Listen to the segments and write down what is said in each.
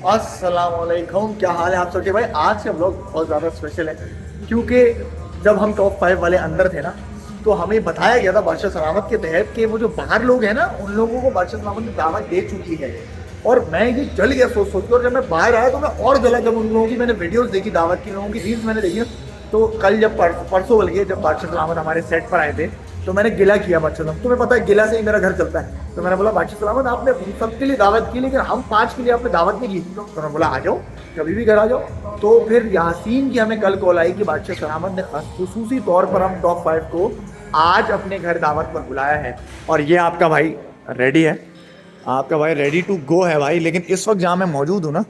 अस्सलाम वालेकुम, क्या हाल है आप सबके भाई। आज का ब्लॉग बहुत ज़्यादा स्पेशल है क्योंकि जब हम टॉप 5 वाले अंदर थे ना तो हमें बताया गया था बादशाह सलामत के तहत कि वो जो बाहर लोग हैं ना उन लोगों को बादशाह सलामत ने दावत दे चुकी है। और मैं ये जल गया सोच सोच के, और जब मैं बाहर आया तो मैं और जला जब उन लोगों की मैंने वीडियोस देखी, दावत की लोगों की रील्स मैंने देखी। तो कल जब परसों बल्कि जब बादशाह सलामत हमारे सेट पर आए थे तो मैंने गिला किया बादशाह सलामत। तुम्हें पता है गिला से ही मेरा घर चलता है। तो मैंने बोला बादशाह सलामत आपने सबके लिए दावत की लेकिन हम 5 के लिए आपने दावत नहीं की। तो मैं बोला आ जाओ, कभी भी घर आ जाओ। तो फिर यासीन की हमें कल कॉल आई कि बादशाह सलामत ने खुसूसी तौर पर हम टॉप 5 को आज अपने घर दावत पर बुलाया है। और ये आपका भाई रेडी है, आपका भाई रेडी टू गो है भाई। लेकिन इस वक्त जहाँ मैं मौजूद हूँ ना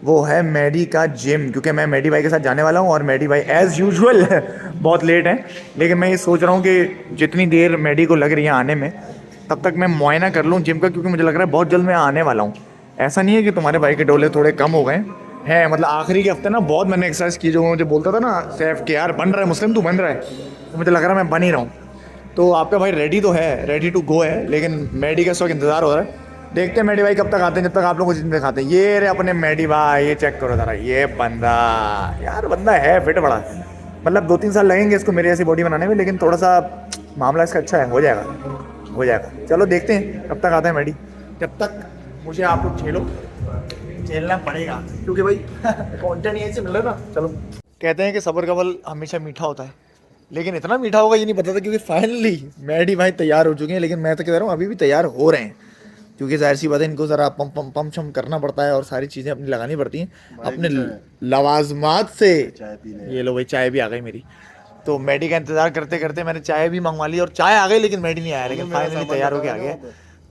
वो है मैडी का जिम, क्योंकि मैं मैडी भाई के साथ जाने वाला हूँ। और मैडी भाई एज़ यूजुअल बहुत लेट है, लेकिन मैं ये सोच रहा हूँ कि जितनी देर मैडी को लग रही है आने में तब तक मैं मुआयना कर लूँ जिम का, क्योंकि मुझे लग रहा है बहुत जल्द मैं आने वाला हूँ। ऐसा नहीं है कि तुम्हारे भाई के डोले थोड़े कम हो गए हैं, मतलब आखिरी के हफ्ते ना बहुत मैंने एक्सरसाइज की। जो मुझे बोलता था ना सैफ के यार बन रहा है मुस्लिम, तू बन रहा है, तो मुझे लग रहा है मैं बन ही रहा हूँ। तो आपका भाई रेडी तो है, रेडी टू गो है, लेकिन मैडी का इस वक्त इंतज़ार हो रहा है। देखते हैं मैडी भाई कब तक आते हैं, जब तक आप लोग को जिम दिखाते हैं। ये रे अपने मैडी भाई, ये चेक करो ज़रा, ये बंदा यार बंदा है फिट बड़ा, मतलब 2-3 साल लगेंगे इसको मेरी ऐसी बॉडी बनाने में, लेकिन थोड़ा सा मामला इसका अच्छा है, हो जाएगा हो जाएगा। चलो देखते हैं कब तक आता है मैडी। जब तक मुझे आप लोग झेलना पड़ेगा क्योंकि भाई कंटेंट यहीं से मिल रहा है ना। चलो, कहते हैं कि सब्र का फल हमेशा मीठा होता है, लेकिन इतना मीठा होगा ये नहीं पता था, क्योंकि फाइनली मैडी भाई तैयार हो चुके हैं। लेकिन मैं तो कह रहा हूँ अभी भी तैयार हो रहे हैं, क्योंकि जाहिर सी बात है इनको ज़रा पम छम करना पड़ता है और सारी चीज़ें अपनी लगानी पड़ती हैं अपने लवाजमात से। ये लो भाई चाय भी आ गई मेरी। तो मैडी का इंतज़ार करते करते मैंने चाय भी मंगवा ली और चाय आ गई, लेकिन मैडी नहीं आया, लेकिन फाइनली तैयार होके आ गया।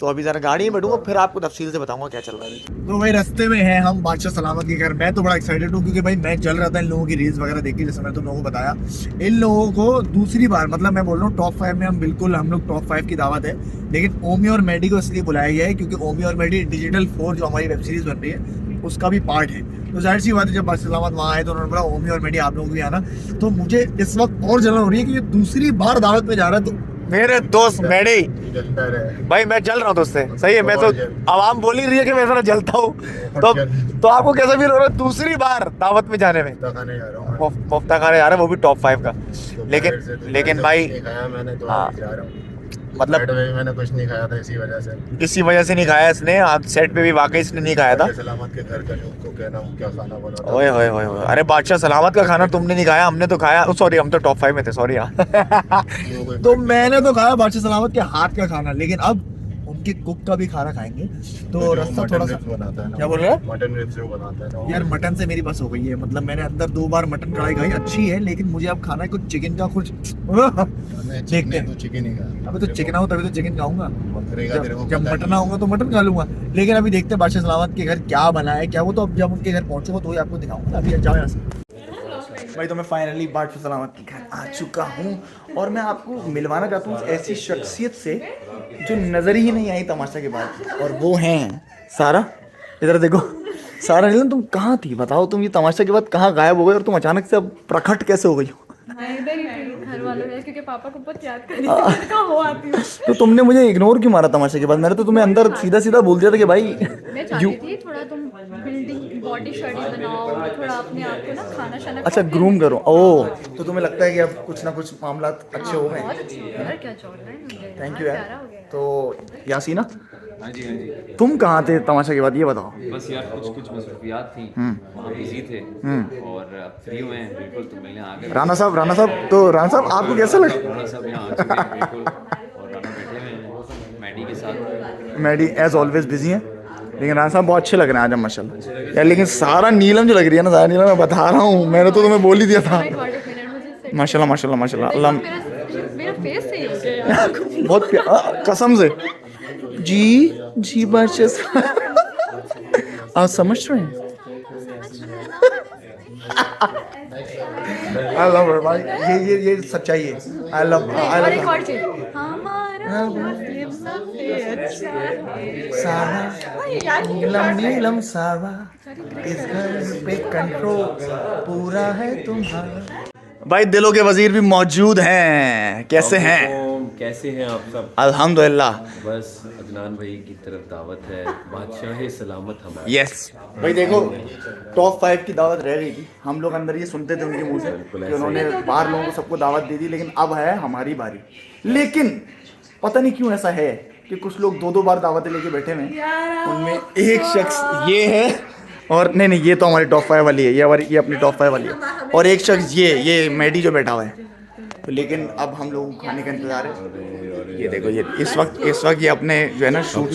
तो अभी ज़रा गाड़ी में बैठूंगा, फिर आपको तफसील से बताऊंगा क्या चल रहा है। तो भाई रास्ते में हैं हम बादशाह सलामत के घर। मैं तो बड़ा एक्साइटेड हूँ क्योंकि भाई मैं चल रहा था इन लोगों की रील्स वगैरह देखी, जैसे मैं तुम लोगों को बताया। इन लोगों को दूसरी बार, मतलब मैं बोल रहा हूँ टॉप 5 में हम लोग टॉप 5 की दावत है, लेकिन ओमी और मैडी को इसलिए बुलाया गया है क्योंकि ओमी और मैडी डिजिटल 4 जो हमारी वेब सीरीज बन रही है उसका भी पार्ट है। तो जाहिर सी बात है जब बादशाह सलामत वहाँ आए तो उन्होंने बोला ओमी और मैडी आप लोग भी आना। तो मुझे इस वक्त और जलन हो रही है कि ये दूसरी बार दावत में जा रहा है। तो मेरे दोस्त मैडी भाई, मैं जल रहा हूँ दोस्त से, सही है। मैं तो आवाम बोल ही रही है कि मैं जरा जलता हूँ, तो आपको कैसा फील हो रहा है दूसरी बार दावत में जाने में? कोफ्ता खाने जा रहा है, वो भी टॉप 5 का। लेकिन भाई हाँ, मतलब मैंने कुछ नहीं खाया था इसी वजह से नहीं खाया इसने। आज सेट पे भी वाकई इसने नहीं खाया था। सलामत के घर का जो उनको कहना क्या खाना बना। ओए होए होए होए, अरे बादशाह सलामत का खाना तुमने नहीं खाया, हमने तो खाया। सॉरी, हम तो टॉप 5 में थे, सॉरी यार। तो मैंने तो खाया बादशाह सलामत के हाथ का खाना, लेकिन अब उनके कुक का भी खाना खाएंगे। तो रास्ता थोड़ा सा बनाता है, क्या बोल रहा है? मटन रिब्स जो बनाता है ना यार मटन से मेरी बस हो गई है, मतलब मैंने अंदर 2 बार मटन कढ़ाई खाई, अच्छी है, लेकिन मुझे अब खाना है कुछ चिकन का कुछ। देखते हैं। तो चिकन ही खा। अभी तो चिकन आऊँ तभी तो चिकन खाऊंगा, जब मटन आऊंगा तो मटन खा लूंगा। लेकिन अभी देखते हैं बादशाह सलामत के घर क्या बना है क्या, वो तो अब जब उनके घर पहुंचूंगा तो ही आपको दिखाऊंगा। अभी जाओ यहाँ से भाई। तो मैं फाइनली बादशाह सलामत के घर आ चुका हूँ और मैं आपको मिलवाना चाहता हूँ ऐसी शख्सियत से जो नज़र ही नहीं आई तमाशा के बाद, और वो हैं सारा। इधर देखो सारा, नीलम तुम कहाँ थी बताओ? तुम ये तमाशा के बाद कहाँ गायब हो गई और तुम अचानक से अब प्रकट कैसे हो गई हो? मैं इधर ही थी घर वालों ने, क्योंकि पापा को बहुत याद कर रही थी, कहाँ हो आती हूँ। तो तुमने मुझे इग्नोर क्यों मारा तमाशे के बाद? मैंने तो तुम्हें अंदर सीधा सीधा बोल दिया था कि भाई मैं चाहती थी थोड़ा तुम बिल्डिंग बॉडी शॉडी बनाओ, थोड़ा अपने आप को ना खाना शाना अच्छा ग्रूम करो। ओह, तो तुम्हें लगता है कि अब कुछ ना कुछ मामला अच्छे हो गए? बहुत अच्छे हो गए यार, क्या चल रहा है मुझे, थैंक यू प्यारा यार। हो गया। तो यासीना हाँ जी हाँ जी। तुम कहाँ थे तमाशा के बाद, ये बताओ? बस यार कुछ मसरूफियात थी, वहाँ बिजी थे और अब फ्री हुए हैं बिल्कुल, तो मिलने आ गए। राणा साहब, तो राणा साहब आपको कैसा लगा? राणा साहब यहाँ आ चुके हैं बिल्कुल, और राणा बैठे हुए हैं मैडी के साथ। मैडी एज ऑलवेज बिजी हैं, लेकिन राणा साहब बहुत अच्छे लग रहे हैं आज माशाल्लाह यार। लेकिन सारा नीलम जो लग रही है ना, सारा नीलम मैं बता रहा हूँ, मैंने तो तुम्हें बोल ही दिया था। माशाल्लाह माशाल्लाह माशाल्लाह, अल्लाह मेरा फेस सही हो गया यार। बहुत कसम से जी बादशाह आप समझ रहे हैं? आई लव भाई, ये सच्चाई है। आई लव और एक और चीज, हमारा मुस्लिम सबसे अच्छा है सारा नीलम सावा, इस घर पे कंट्रोल पूरा है तुम्हारा। भाई दिलों के वजीर भी मौजूद हैं, कैसे हैं? वालेकुम, कैसे हैं आप सब? अल्हम्दुलिल्लाह। बस अदनान भाई की तरफ दावत है, बादशाह सलामत हमारा। यस भाई देखो, टॉप 5 की दावत रह गई थी। हम लोग अंदर ये सुनते थे उनके मुंह से बिल्कुल कि उन्होंने बाहर लोगों को सबको दावत दे दी, लेकिन अब है हमारी बारी। लेकिन पता नहीं क्यों ऐसा है कि कुछ लोग 2-2 बार दावतें लेके बैठे हुए हैं। उनमें एक शख्स ये है, और नहीं ये तो हमारी टॉप 5 वाली है, ये अपनी टॉप 5 वाली है, और एक शख्स ये मेडी जो बैठा हुआ है। तो लेकिन अब हम लोग खाने का इंतजार है। ये देखो, ये इस वक्त ये अपने जो है ना शूट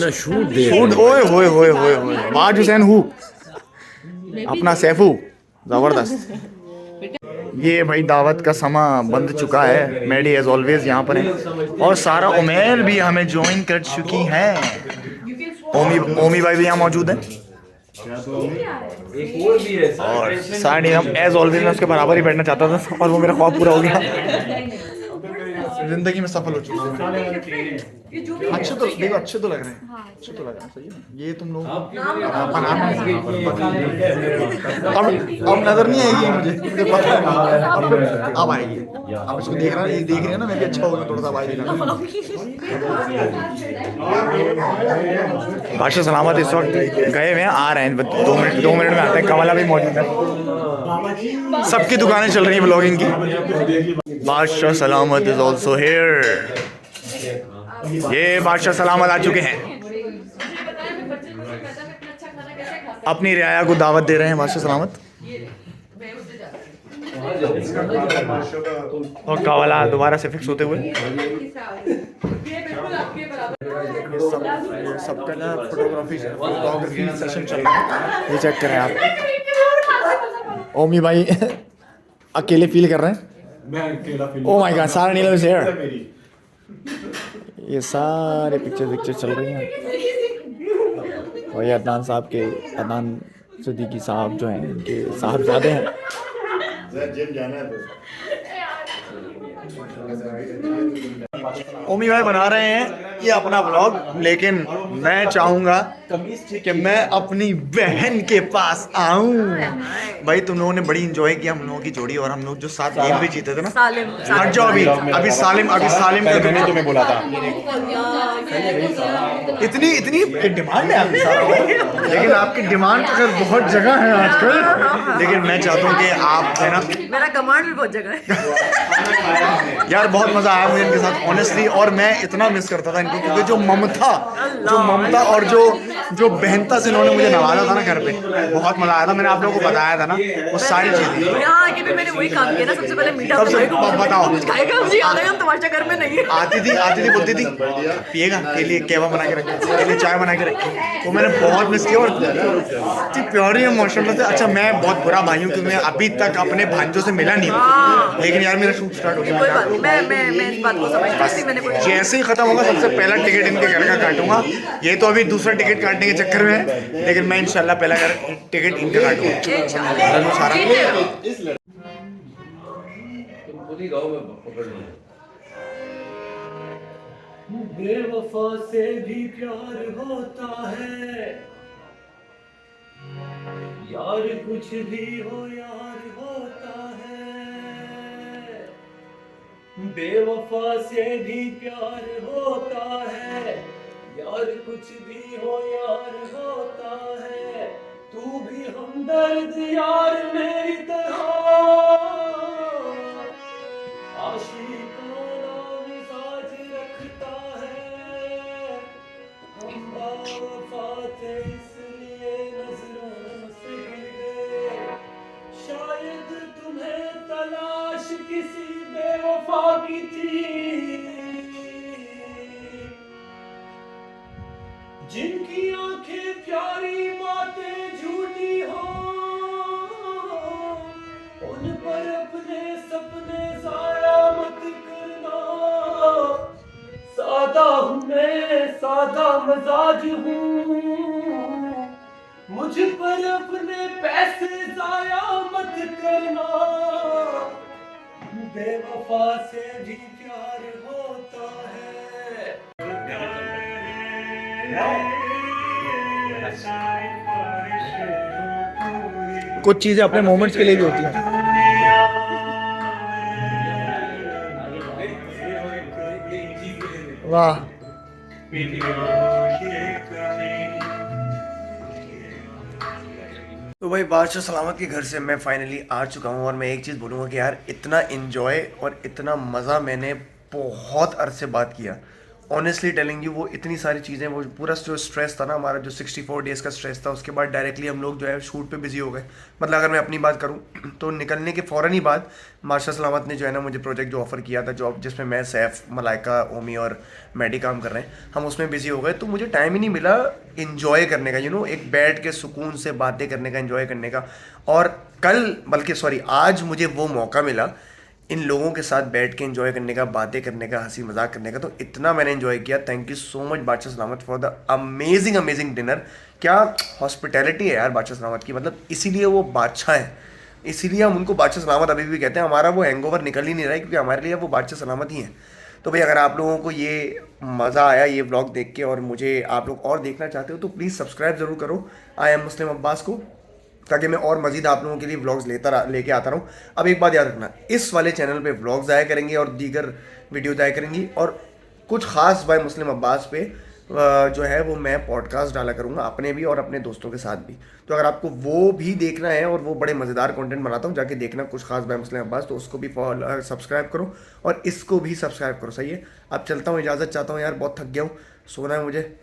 ओए बाज हुसैन हूँ अपना सैफू जबरदस्त। ये भाई दावत का समा बंद चुका है। मेडी एज ऑलवेज यहाँ पर है, और सारा उमेर भी हमें ज्वाइन कर चुकी हैं। ओमी भाई भी यहाँ मौजूद है, एक और भी है और साड़ी हम एज ऑलवेज मैं उसके बराबर ही बैठना चाहता था, और वो मेरा ख्वाब पूरा हो गया। जिंदगी में सफल हो चुका हूँ। अच्छे तो देखो, अच्छे तो लग रहे हैं, अच्छे तो लग रहे हैं, सही है। ये तुम लोग अब नजर नहीं आएगी मुझे पता है, अब आएगी। अब इसको देख रहे हैं ना, मैं भी अच्छा हो गया थोड़ा सा भाई। बादशाह सलामत इस वक्त गए हुए हैं, आ रहे हैं 2 मिनट में आते हैं। कमला भी मौजूद है, सबकी दुकानें चल रही हैं ब्लॉगिंग की। बादशाह सलामत इज ऑल्सो हियर। ये बादशाह सलामत आ चुके हैं, अपनी रियाया को दावत दे रहे हैं बादशाह सलामत। और कावला दोबारा से फिक्स होते हुए सबका ना फोटोग्राफी सेशन चल रहा है। ये चेक करें आप, ओमी भाई अकेले फील कर रहे हैं। ओह माय गॉड, सारा नीलम इज हियर। ये सारे पिक्चर चल रही हैं, और ये अदनान साहब के, अदनान सिद्दीकी साहब जो हैं, इनके साहबजादे हैं। जिम जाना है तो ओमी भाई बना रहे हैं ये अपना व्लॉग, लेकिन मैं चाहूंगा कि मैं अपनी बहन के पास आऊं। भाई तुम लोगों ने बड़ी इंजॉय किया हम लोगों की जोड़ी, और हम लोग जो साथ गेम भी जीते थे ना। हट जाओ अभी सालिम का तुम्हें बोला था। इतनी डिमांड है आपकी सारा, लेकिन आपकी डिमांड अगर बहुत जगह है आजकल, लेकिन मैं चाहता हूँ कि आप है ना, मेरा कमांड भी बहुत जगह है यार बहुत मजा आया मुझे इनके साथ ऑनेस्टली। और मैं इतना मिस करता था इनको, क्योंकि जो ममता और जो बहनता से इन्होंने मुझे नवाजा था ना घर पे, बहुत मजा आया था। मैंने आप लोगों को बताया था ना वो सारी चीजें। यहाँ आके भी मैंने वही काम किया ना, सबसे पहले मीठा बताओ, कुछ खाएगा, मुझे याद है हम तुम्हारे घर में नहीं है। आती थी बोलती थी पिएगा, के लिए केवा बना के रखी, के लिए चाय बना के रखी। वो मैंने बहुत मिस किया, और इतनी प्योरी है माशाल्लाह से। अच्छा मैं बहुत बुरा भाई हूँ, क्योंकि मैं अभी तक अपने भांजों से मिला नहीं हूँ, लेकिन यार मेरा शूट स्टार्ट हो गया। मैं इस बात को समझती, मैंने कुछ जैसे ही खत्म होगा सबसे पहला टिकट इनके घर का काटूंगा। ये तो अभी दूसरा टिकट काटने के चक्कर में है, लेकिन मैं इंशाल्लाह पहला टिकट इनका काटूंगा सारा। बेवफा से भी प्यार होता है यार, कुछ भी हो यार होता है। बेवफा से भी प्यार होता है यार, कुछ भी हो यार होता है। तू भी हमदर्द यार मेरी तरह, आशिकाना मिजाज रखता है। हम बेवफा थे इसलिए नजरों से गिर गए, शायद तुम्हें तलाश किसी बेवफा की थी, जिनकी आंखें प्यारी बातें झूठी हो, उन पर अपने सपने जाया मत करना। सादा हूँ मैं, सादा मजाज हूँ, मुझ पर अपने पैसे जाया मत करना। बेवफा से भी प्यार होता है। कुछ चीजें अपने मोमेंट्स के लिए भी होती हैं। वाह। तो भाई बादशाह सलामत के घर से मैं फाइनली आ चुका हूँ और मैं एक चीज़ बोलूँगा कि यार इतना इन्जॉय और इतना मज़ा मैंने बहुत अरसे बाद किया। ऑनेस्टली टेलिंग यू, वो इतनी सारी चीज़ें, वो पूरा जो स्ट्रेस था ना हमारा, जो 64 डेज़ का स्ट्रेस था, उसके बाद डायरेक्टली हम लोग जो है शूट पे बिजी हो गए। मतलब अगर मैं अपनी बात करूँ तो निकलने के फ़ौरन ही बाद बादशाह सलामत ने जो है ना मुझे प्रोजेक्ट जो ऑफ़र किया था, जॉब जिसमें मैं, सैफ, मलाइका, ओमी और मैडी काम कर रहे हैं, हम उसमें बिजी हो गए। तो मुझे टाइम ही नहीं मिला इन्जॉय करने का, एक बैठ के सुकून से बातें करने का, इन्जॉय करने का। और कल, बल्कि सॉरी आज मुझे वो मौका मिला इन लोगों के साथ बैठ के एंजॉय करने का, बातें करने का, हंसी मजाक करने का। तो इतना मैंने एंजॉय किया। थैंक यू सो मच बादशाह सलामत फॉर द अमेजिंग डिनर। क्या हॉस्पिटैलिटी है यार बादशाह सलामत की, मतलब इसीलिए वो बादशाह हैं, इसीलिए हम उनको बादशाह सलामत अभी भी कहते हैं। हमारा वो हैंगओवर निकल ही नहीं रहा है, क्योंकि हमारे लिए वो बादशाह सलामत ही हैं। तो भाई अगर आप लोगों को ये मज़ा आया ये व्लॉग देख के और मुझे आप लोग और देखना चाहते हो तो प्लीज़ सब्सक्राइब ज़रूर करो आई एम मुस्लिम अब्बास को, ताकि मैं और मज़ीद आप लोगों के लिए व्लॉग्स लेके आता रहूँ। अब एक बात याद रखना, इस वाले चैनल पे व्लॉग्स आया करेंगे और दीगर वीडियोज आया करेंगी, और कुछ ख़ास बाय मुस्लिम अब्बास पे जो है वो मैं पॉडकास्ट डाला करूँगा, अपने भी और अपने दोस्तों के साथ भी। तो अगर आपको वो भी देखना है, और वो बड़े मज़ेदार कंटेंट बनाता हूँ, जाके देखना कुछ खास बाय मुस्लिम अब्बास, तो उसको भी सब्सक्राइब करो और इसको भी सब्सक्राइब करो। सही है, अब चलता हूँ, इजाज़त चाहता हूँ यार, बहुत थक गया हूँ, सोना है मुझे।